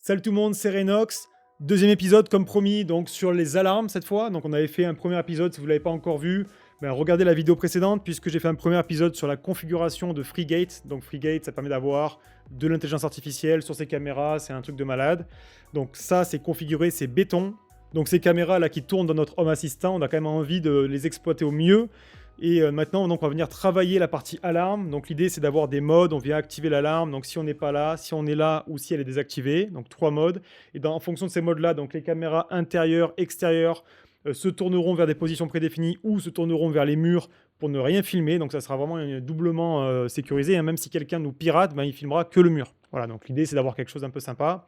Salut tout le monde, c'est Renox. Deuxième épisode comme promis, donc sur les alarmes cette fois. Donc on avait fait un premier épisode, si vous ne l'avez pas encore vu, ben, regardez la vidéo précédente puisque j'ai fait un premier épisode sur la configuration de FreeGate. Donc FreeGate, ça permet d'avoir de l'intelligence artificielle sur ces caméras, c'est un truc de malade. Donc ça, c'est configuré, c'est béton. Donc ces caméras là qui tournent dans notre Home Assistant, on a quand même envie de les exploiter au mieux. Et maintenant, donc, on va venir travailler la partie alarme. Donc l'idée, c'est d'avoir des modes. On vient activer l'alarme. Donc si on n'est pas là, si on est là ou si elle est désactivée. Donc 3 modes. Et en fonction de ces modes-là, donc les caméras intérieures, extérieures se tourneront vers des positions prédéfinies ou se tourneront vers les murs pour ne rien filmer. Donc ça sera vraiment doublement sécurisé, hein. Même si quelqu'un nous pirate, ben, il filmera que le mur. Voilà, donc l'idée, c'est d'avoir quelque chose un peu sympa.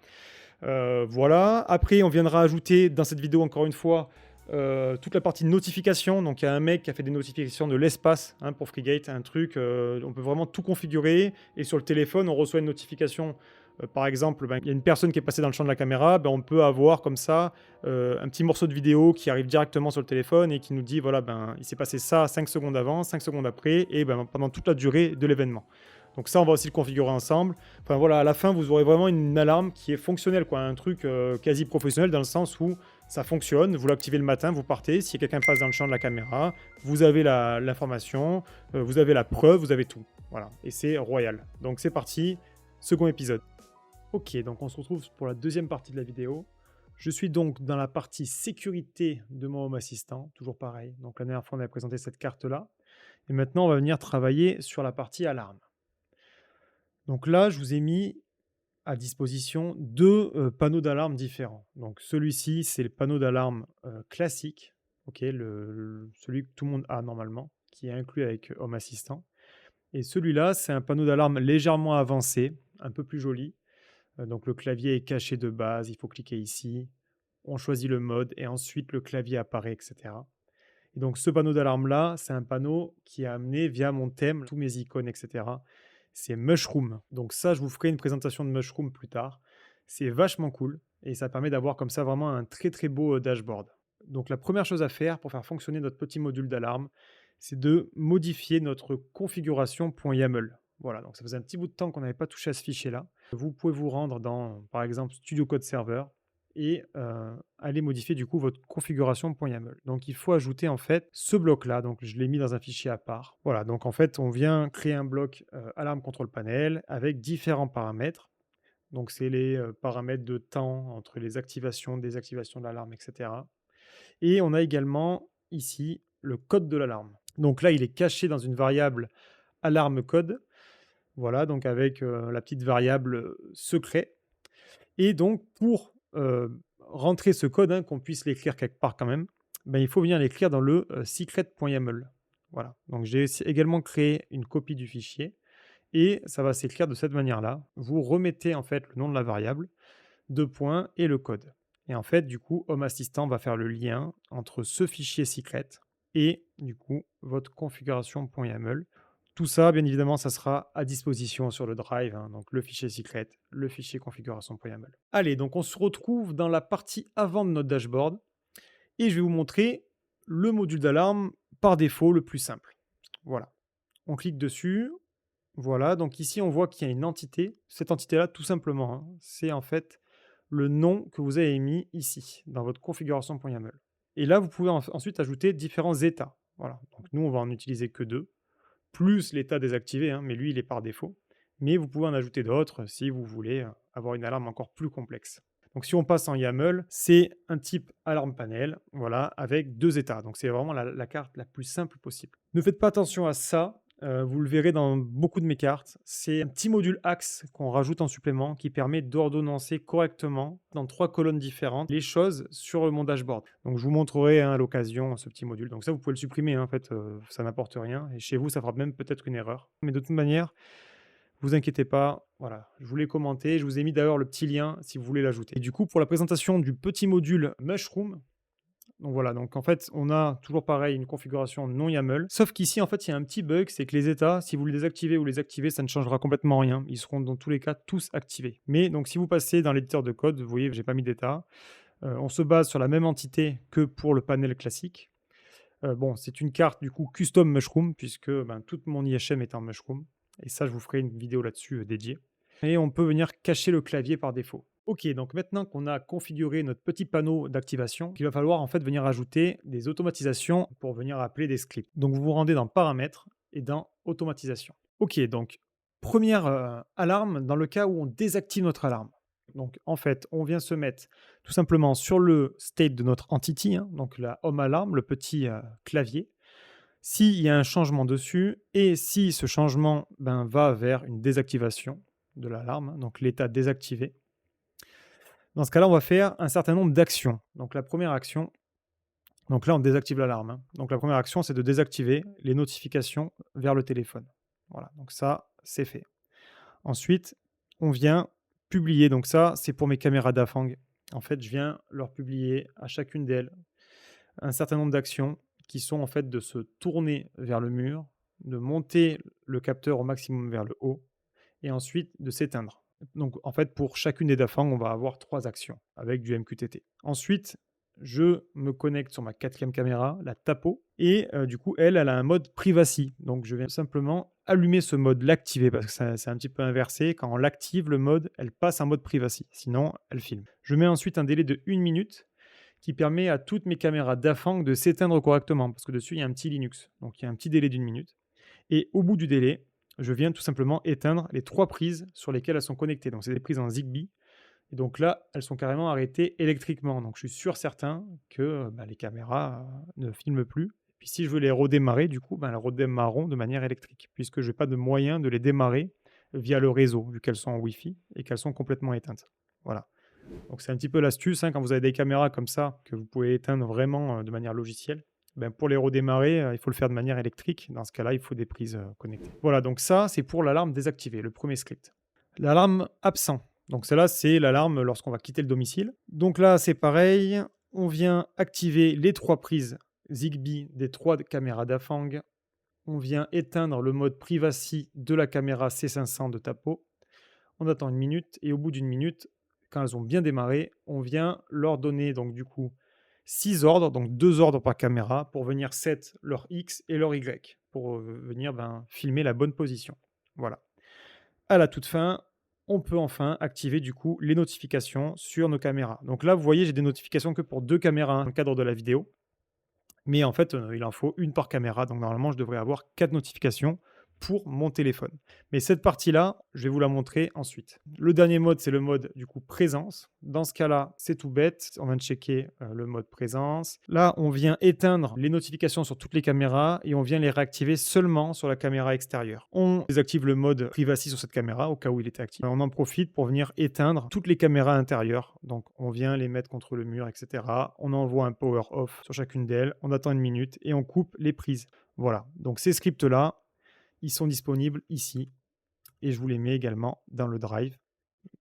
Voilà. Après, on viendra ajouter dans cette vidéo, encore une fois, toute la partie notification. Donc, il y a un mec qui a fait des notifications de l'espace, hein, pour FreeGate, un truc. On peut vraiment tout configurer. Et sur le téléphone, on reçoit une notification. Par exemple, ben, il y a une personne qui est passée dans le champ de la caméra. Ben, on peut avoir comme ça un petit morceau de vidéo qui arrive directement sur le téléphone et qui nous dit voilà, ben, il s'est passé ça 5 secondes avant, 5 secondes après, et ben, pendant toute la durée de l'événement. Donc ça, on va aussi le configurer ensemble. Enfin voilà, à la fin, vous aurez vraiment une alarme qui est fonctionnelle, quoi, un truc quasi professionnel dans le sens où ça fonctionne. Vous l'activez le matin, vous partez. Si quelqu'un passe dans le champ de la caméra, vous avez l'information, vous avez la preuve, vous avez tout. Voilà, et c'est royal. Donc c'est parti, second épisode. Ok, donc on se retrouve pour la deuxième partie de la vidéo. Je suis donc dans la partie sécurité de mon Home Assistant, toujours pareil. Donc la dernière fois, on avait présenté cette carte-là. Et maintenant, on va venir travailler sur la partie alarme. Donc là, je vous ai mis à disposition deux panneaux d'alarme différents. Donc celui-ci, c'est le panneau d'alarme classique, ok, celui que tout le monde a normalement, qui est inclus avec Home Assistant. Et celui-là, c'est un panneau d'alarme légèrement avancé, un peu plus joli. Donc le clavier est caché de base, il faut cliquer ici. On choisit le mode et ensuite le clavier apparaît, etc. Et donc ce panneau d'alarme-là, c'est un panneau qui est amené via mon thème, tous mes icônes, etc. C'est Mushroom. Donc ça, je vous ferai une présentation de Mushroom plus tard. C'est vachement cool et ça permet d'avoir comme ça vraiment un très très beau dashboard. Donc la première chose à faire pour faire fonctionner notre petit module d'alarme, c'est de modifier notre configuration.yaml. Voilà, donc ça faisait un petit bout de temps qu'on n'avait pas touché à ce fichier-là. Vous pouvez vous rendre dans, par exemple, Studio Code Server et aller modifier du coup votre configuration.yaml. Donc il faut ajouter en fait ce bloc-là, donc je l'ai mis dans un fichier à part. Voilà, donc en fait on vient créer un bloc alarme control panel avec différents paramètres. Donc c'est les paramètres de temps entre les activations, désactivations de l'alarme, etc. Et on a également ici le code de l'alarme. Donc là il est caché dans une variable alarme code. Voilà, donc avec la petite variable secret. Et donc, pour rentrer ce code, hein, qu'on puisse l'écrire quelque part quand même, ben, il faut venir l'écrire dans le secret.yaml. Voilà. Donc, j'ai également créé une copie du fichier et ça va s'écrire de cette manière-là. Vous remettez en fait le nom de la variable, deux points et le code. Et en fait, du coup, Home Assistant va faire le lien entre ce fichier secret et du coup votre configuration.yaml. Tout ça, bien évidemment, ça sera à disposition sur le drive, hein, donc le fichier secret, le fichier configuration.yaml. Allez, donc on se retrouve dans la partie avant de notre dashboard et je vais vous montrer le module d'alarme par défaut le plus simple. Voilà, on clique dessus. Voilà, donc ici on voit qu'il y a une entité. Cette entité-là, tout simplement, hein, c'est en fait le nom que vous avez mis ici, dans votre configuration.yaml. Et là, vous pouvez ensuite ajouter différents états. Voilà, donc nous, on va en utiliser que deux, plus l'état désactivé, hein, mais lui, il est par défaut. Mais vous pouvez en ajouter d'autres si vous voulez avoir une alarme encore plus complexe. Donc si on passe en YAML, c'est un type alarme panel, voilà, avec deux états. Donc c'est vraiment la carte la plus simple possible. Ne faites pas attention à ça. Vous le verrez dans beaucoup de mes cartes. C'est un petit module axe qu'on rajoute en supplément qui permet d'ordonnancer correctement dans 3 colonnes différentes les choses sur mon dashboard. Donc je vous montrerai, hein, à l'occasion ce petit module. Donc ça, vous pouvez le supprimer, hein, en fait, ça n'apporte rien. Et chez vous, ça fera même peut-être une erreur. Mais de toute manière, vous inquiétez pas, voilà, je vous l'ai commenté. Je vous ai mis d'ailleurs le petit lien si vous voulez l'ajouter. Et du coup, pour la présentation du petit module Mushroom, donc voilà, donc en fait, on a toujours pareil une configuration non YAML, sauf qu'ici, en fait, il y a un petit bug, c'est que les états, si vous les désactivez ou les activez, ça ne changera complètement rien. Ils seront dans tous les cas tous activés. Mais donc, si vous passez dans l'éditeur de code, vous voyez, j'ai pas mis d'état. On se base sur la même entité que pour le panel classique. Bon, c'est une carte du coup custom Mushroom, puisque ben, toute mon IHM est en Mushroom. Et ça, je vous ferai une vidéo là-dessus dédiée. Et on peut venir cacher le clavier par défaut. Ok, donc maintenant qu'on a configuré notre petit panneau d'activation, il va falloir en fait venir ajouter des automatisations pour venir appeler des scripts. Donc vous vous rendez dans Paramètres et dans Automatisation. Ok, donc première alarme dans le cas où on désactive notre alarme. Donc en fait, on vient se mettre tout simplement sur le state de notre entity, hein, donc la home alarm, le petit clavier. S'il y a un changement dessus et si ce changement va vers une désactivation de l'alarme, hein, donc l'état désactivé, dans ce cas-là, on va faire un certain nombre d'actions. Donc la première action, donc là on désactive l'alarme, hein. Donc la première action, c'est de désactiver les notifications vers le téléphone. Voilà, donc ça, c'est fait. Ensuite, on vient publier, donc ça, c'est pour mes caméras d'Afang. En fait, je viens leur publier à chacune d'elles un certain nombre d'actions qui sont en fait de se tourner vers le mur, de monter le capteur au maximum vers le haut et ensuite de s'éteindre. Donc en fait, pour chacune des DAFANG, on va avoir 3 actions avec du MQTT. Ensuite, je me connecte sur ma 4e caméra, la Tapo, et du coup, elle a un mode privacy. Donc je viens simplement allumer ce mode, l'activer, parce que c'est un petit peu inversé. Quand on l'active, le mode, elle passe en mode privacy. Sinon, elle filme. Je mets ensuite un délai de 1 minute qui permet à toutes mes caméras d'Afang de s'éteindre correctement, parce que dessus, il y a un petit Linux. Donc il y a un petit délai d'1 minute. Et au bout du délai, je viens tout simplement éteindre les 3 prises sur lesquelles elles sont connectées. Donc c'est des prises en Zigbee. Et donc là, elles sont carrément arrêtées électriquement. Donc je suis sûr certain que les caméras ne filment plus. Et puis si je veux les redémarrer, du coup, elles redémarreront de manière électrique, puisque je n'ai pas de moyen de les démarrer via le réseau, vu qu'elles sont en Wi-Fi et qu'elles sont complètement éteintes. Voilà. Donc c'est un petit peu l'astuce, hein, quand vous avez des caméras comme ça, que vous pouvez éteindre vraiment de manière logicielle. Pour les redémarrer, il faut le faire de manière électrique. Dans ce cas-là, il faut des prises connectées. Voilà, donc ça, c'est pour l'alarme désactivée, le premier script. L'alarme absent. Donc celle-là, c'est l'alarme lorsqu'on va quitter le domicile. Donc là, c'est pareil. On vient activer les 3 prises Zigbee des 3 caméras d'Afang. On vient éteindre le mode privacy de la caméra C500 de Tapo. On attend 1 minute et au bout d'1 minute, quand elles ont bien démarré, on vient leur donner donc du coup 6 ordres, donc 2 ordres par caméra pour venir set leur X et leur Y pour venir filmer la bonne position. Voilà. À la toute fin, on peut enfin activer du coup les notifications sur nos caméras. Donc là, vous voyez, j'ai des notifications que pour 2 caméras dans le cadre de la vidéo. Mais en fait, il en faut 1 par caméra. Donc normalement, je devrais avoir 4 notifications pour mon téléphone. Mais cette partie-là, je vais vous la montrer ensuite. Le dernier mode, c'est le mode du coup présence. Dans ce cas-là, c'est tout bête. On vient de checker le mode présence. Là, on vient éteindre les notifications sur toutes les caméras et on vient les réactiver seulement sur la caméra extérieure. On désactive le mode privacy sur cette caméra au cas où il était actif. On en profite pour venir éteindre toutes les caméras intérieures. Donc, on vient les mettre contre le mur, etc. On envoie un power off sur chacune d'elles. On attend 1 minute et on coupe les prises. Voilà. Donc, ces scripts-là, ils sont disponibles ici et je vous les mets également dans le drive.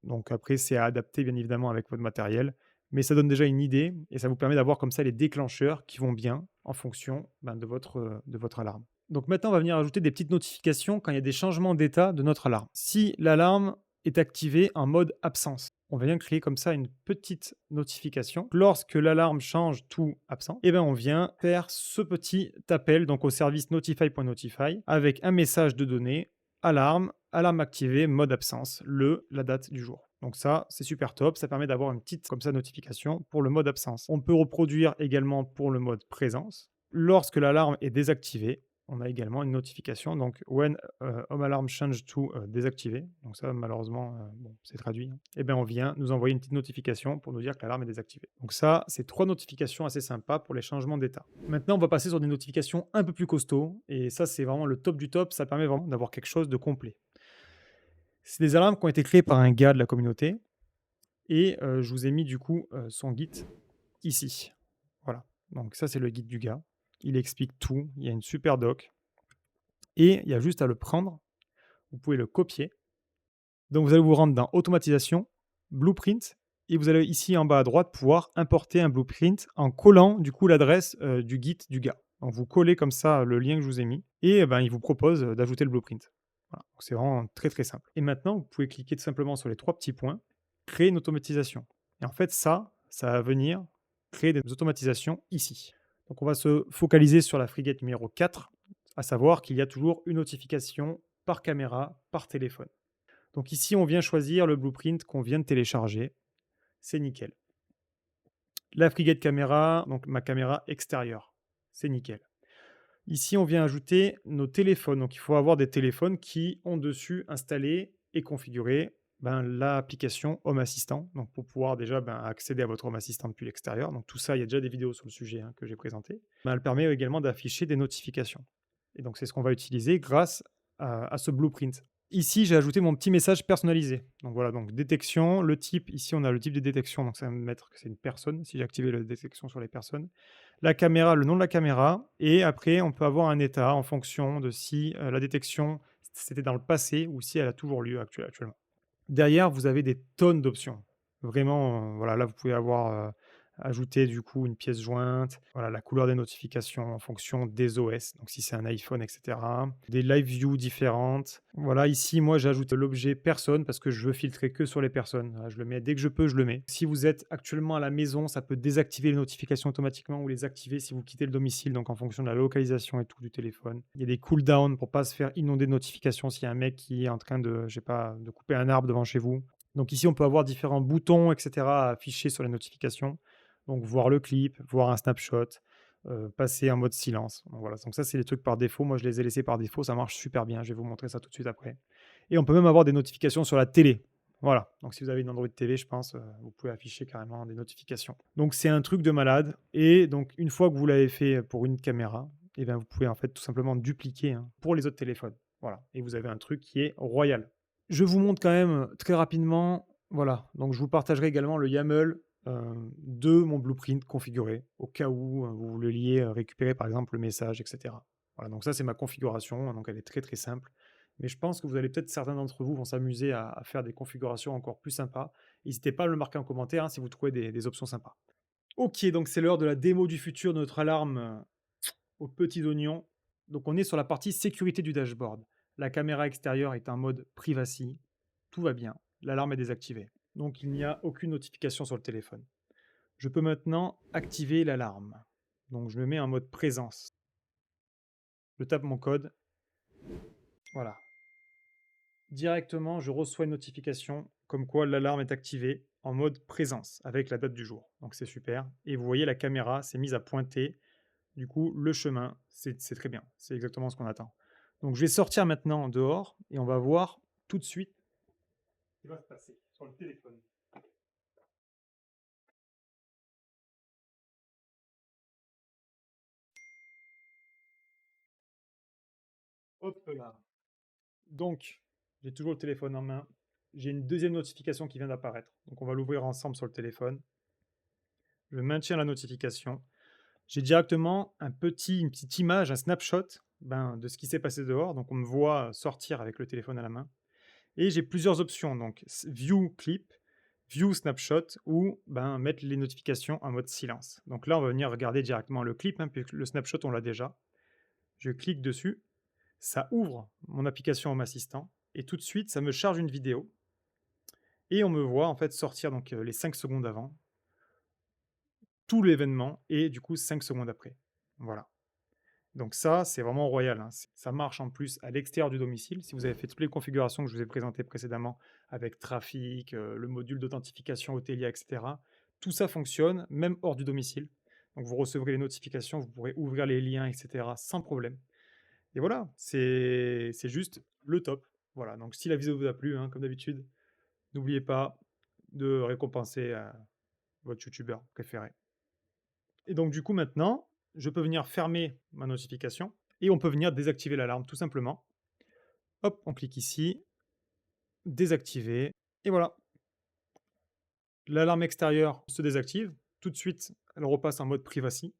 Donc après, c'est à adapter bien évidemment avec votre matériel, mais ça donne déjà une idée et ça vous permet d'avoir comme ça les déclencheurs qui vont bien en fonction de votre alarme. Donc maintenant, on va venir ajouter des petites notifications quand il y a des changements d'état de notre alarme. Si l'alarme est activée en mode absence, on vient créer comme ça une petite notification. Lorsque l'alarme change tout absent, on vient faire ce petit appel donc au service notify.notify avec un message de données alarme activée, mode absence, la date du jour. Donc ça, c'est super top. Ça permet d'avoir une petite comme ça notification pour le mode absence. On peut reproduire également pour le mode présence. Lorsque l'alarme est désactivée, on a également une notification. Donc, when home alarm change to désactivé. Donc ça, malheureusement, c'est traduit. On vient nous envoyer une petite notification pour nous dire que l'alarme est désactivée. Donc ça, c'est 3 notifications assez sympas pour les changements d'état. Maintenant, on va passer sur des notifications un peu plus costauds. Et ça, c'est vraiment le top du top. Ça permet vraiment d'avoir quelque chose de complet. C'est des alarmes qui ont été créées par un gars de la communauté. Et je vous ai mis du coup son Git ici. Voilà. Donc ça, c'est le guide du gars. Il explique tout. Il y a une super doc. Et il y a juste à le prendre. Vous pouvez le copier. Donc vous allez vous rendre dans Automatisation, Blueprint. Et vous allez ici en bas à droite pouvoir importer un blueprint en collant du coup l'adresse du Git du gars. Donc vous collez comme ça le lien que je vous ai mis. Et il vous propose d'ajouter le blueprint. Voilà. C'est vraiment très très simple. Et maintenant, vous pouvez cliquer tout simplement sur les 3 petits points. Créer une automatisation. Et en fait, ça va venir créer des automatisations ici. Donc on va se focaliser sur la frigate numéro 4, à savoir qu'il y a toujours une notification par caméra, par téléphone. Donc ici, on vient choisir le blueprint qu'on vient de télécharger. c'est nickel. La Frigate caméra, donc ma caméra extérieure, c'est nickel. Ici, on vient ajouter nos téléphones. Donc, il faut avoir des téléphones qui ont dessus installé et configuré l'application Home Assistant. Donc, pour pouvoir déjà accéder à votre Home Assistant depuis l'extérieur. Donc, tout ça, il y a déjà des vidéos sur le sujet que j'ai présenté. Elle permet également d'afficher des notifications. Et donc, c'est ce qu'on va utiliser grâce à ce blueprint. Ici, j'ai ajouté mon petit message personnalisé. Donc voilà, donc détection, le type, ici on a le type de détection, donc ça va me mettre que c'est une personne, si j'ai activé la détection sur les personnes. La caméra, le nom de la caméra, et après on peut avoir un état en fonction de si la détection c'était dans le passé ou si elle a toujours lieu actuellement. Derrière, vous avez des tonnes d'options. Vraiment, voilà, là vous pouvez avoir ajouté du coup une pièce jointe, voilà, la couleur des notifications en fonction des OS, donc si c'est un iPhone, etc. Des live views différentes. Voilà, ici, moi j'ajoute l'objet personne parce que je veux filtrer que sur les personnes. Voilà, je le mets dès que je peux, je le mets. Si vous êtes actuellement à la maison, ça peut désactiver les notifications automatiquement ou les activer si vous quittez le domicile, donc en fonction de la localisation et tout du téléphone. Il y a des cooldowns pour pas se faire inonder de notifications s'il y a un mec qui est en train de, je sais pas, de couper un arbre devant chez vous. Donc ici, on peut avoir différents boutons, etc. à afficher sur les notifications. Donc voir le clip, voir un snapshot, passer en mode silence. Donc voilà, donc ça, c'est les trucs par défaut. Moi, je les ai laissés par défaut, ça marche super bien. Je vais vous montrer ça tout de suite après. Et on peut même avoir des notifications sur la télé. Voilà, donc si vous avez une Android TV, je pense, vous pouvez afficher carrément des notifications. Donc c'est un truc de malade. Et donc une fois que vous l'avez fait pour une caméra, eh bien, vous pouvez en fait tout simplement dupliquer pour les autres téléphones. Voilà, et vous avez un truc qui est royal. Je vous montre quand même très rapidement, voilà, donc je vous partagerai également le YAML de mon blueprint configuré, au cas où vous vouliez récupérer par exemple le message, etc. Voilà, donc ça c'est ma configuration, donc elle est très très simple. Mais je pense que vous allez peut-être, certains d'entre vous vont s'amuser à faire des configurations encore plus sympas. N'hésitez pas à le marquer en commentaire si vous trouvez des options sympas. Ok, donc c'est l'heure de la démo du futur de notre alarme aux petits oignons. Donc on est sur la partie sécurité du dashboard. La caméra extérieure est en mode privacy. Tout va bien. L'alarme est désactivée. Donc il n'y a aucune notification sur le téléphone. Je peux maintenant activer l'alarme. Donc je me mets en mode présence. Je tape mon code. Voilà. Directement, je reçois une notification comme quoi l'alarme est activée en mode présence avec la date du jour. Donc c'est super. Et vous voyez, la caméra s'est mise à pointer. Du coup, le chemin, c'est très bien. C'est exactement ce qu'on attend. Donc je vais sortir maintenant dehors et on va voir tout de suite ce qui va se passer sur le téléphone. Hop là. Donc, j'ai toujours le téléphone en main. J'ai une deuxième notification qui vient d'apparaître. Donc, on va l'ouvrir ensemble sur le téléphone. Je maintiens la notification. J'ai directement une petite image, un snapshot de ce qui s'est passé dehors. Donc, on me voit sortir avec le téléphone à la main. Et j'ai plusieurs options. Donc, View Clip, View Snapshot ou mettre les notifications en mode silence. Donc là, on va venir regarder directement le clip, puisque le snapshot, on l'a déjà. Je clique dessus. Ça ouvre mon application Home Assistant. Et tout de suite, ça me charge une vidéo. Et on me voit en fait sortir donc les 5 secondes avant, tout l'événement et du coup 5 secondes après. Voilà. Donc ça, c'est vraiment royal, hein. Ça marche en plus à l'extérieur du domicile. Si vous avez fait toutes les configurations que je vous ai présentées précédemment avec trafic, le module d'authentification Otelia, etc. Tout ça fonctionne même hors du domicile. Donc vous recevrez les notifications, vous pourrez ouvrir les liens, etc. sans problème. Et voilà, c'est juste le top. Voilà, donc si la vidéo vous a plu, comme d'habitude, n'oubliez pas de récompenser votre youtubeur préféré. Et donc du coup maintenant, je peux venir fermer ma notification et on peut venir désactiver l'alarme tout simplement. Hop, on clique ici, désactiver, et voilà. L'alarme extérieure se désactive, tout de suite elle repasse en mode privacy.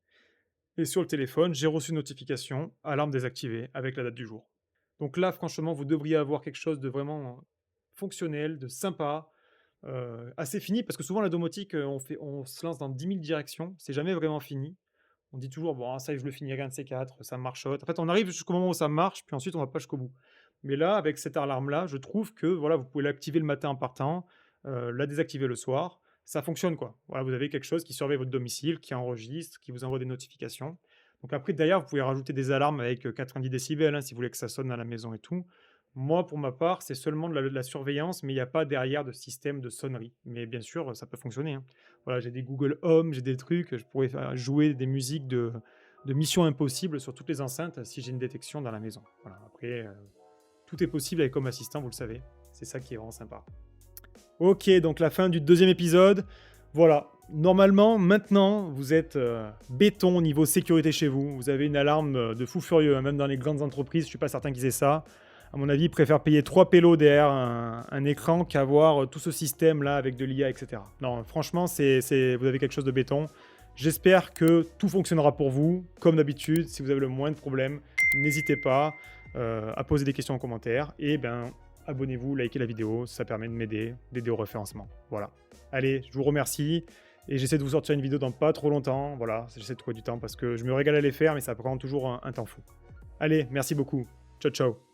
Et sur le téléphone, j'ai reçu une notification, alarme désactivée avec la date du jour. Donc là, franchement, vous devriez avoir quelque chose de vraiment fonctionnel, de sympa, assez fini, parce que souvent la domotique, on se lance dans 10 000 directions, c'est jamais vraiment fini. On dit toujours: «Bon, ça je le finirai un de ces 4, ça marchote». En fait, on arrive jusqu'au moment où ça marche, puis ensuite on va pas jusqu'au bout. Mais là, avec cette alarme-là, je trouve que, voilà, vous pouvez l'activer le matin en partant, la désactiver le soir. Ça fonctionne, quoi. Voilà, vous avez quelque chose qui surveille votre domicile, qui enregistre, qui vous envoie des notifications. Donc après, d'ailleurs, vous pouvez rajouter des alarmes avec 90 décibels, si vous voulez que ça sonne à la maison et tout. Moi, pour ma part, c'est seulement de la surveillance, mais il y a pas derrière de système de sonnerie. Mais bien sûr, ça peut fonctionner, hein. Voilà, j'ai des Google Home, j'ai des trucs, je pourrais faire jouer des musiques de Mission Impossible sur toutes les enceintes si j'ai une détection dans la maison. Voilà, après, tout est possible avec Home Assistant, vous le savez. C'est ça qui est vraiment sympa. OK, donc la fin du deuxième épisode. Voilà, normalement, maintenant, vous êtes, béton niveau sécurité chez vous. Vous avez une alarme, de fou furieux, hein, même dans les grandes entreprises, je suis pas certain qu'ils aient ça. À mon avis, ils préfèrent payer 3 pélos derrière un écran qu'avoir, tout ce système-là avec de l'IA et cetera. Non, franchement, vous avez quelque chose de béton. J'espère que tout fonctionnera pour vous. Comme d'habitude, si vous avez le moindre problème, n'hésitez pas, à poser des questions en commentaire et ben, abonnez-vous, likez la vidéo, ça permet de m'aider, d'aider au référencement. Voilà. Allez, je vous remercie et j'essaie de vous sortir une vidéo dans pas trop longtemps. Voilà, j'essaie de trouver du temps parce que je me régale à les faire, mais ça prend toujours un temps fou. Allez, merci beaucoup. Ciao, ciao.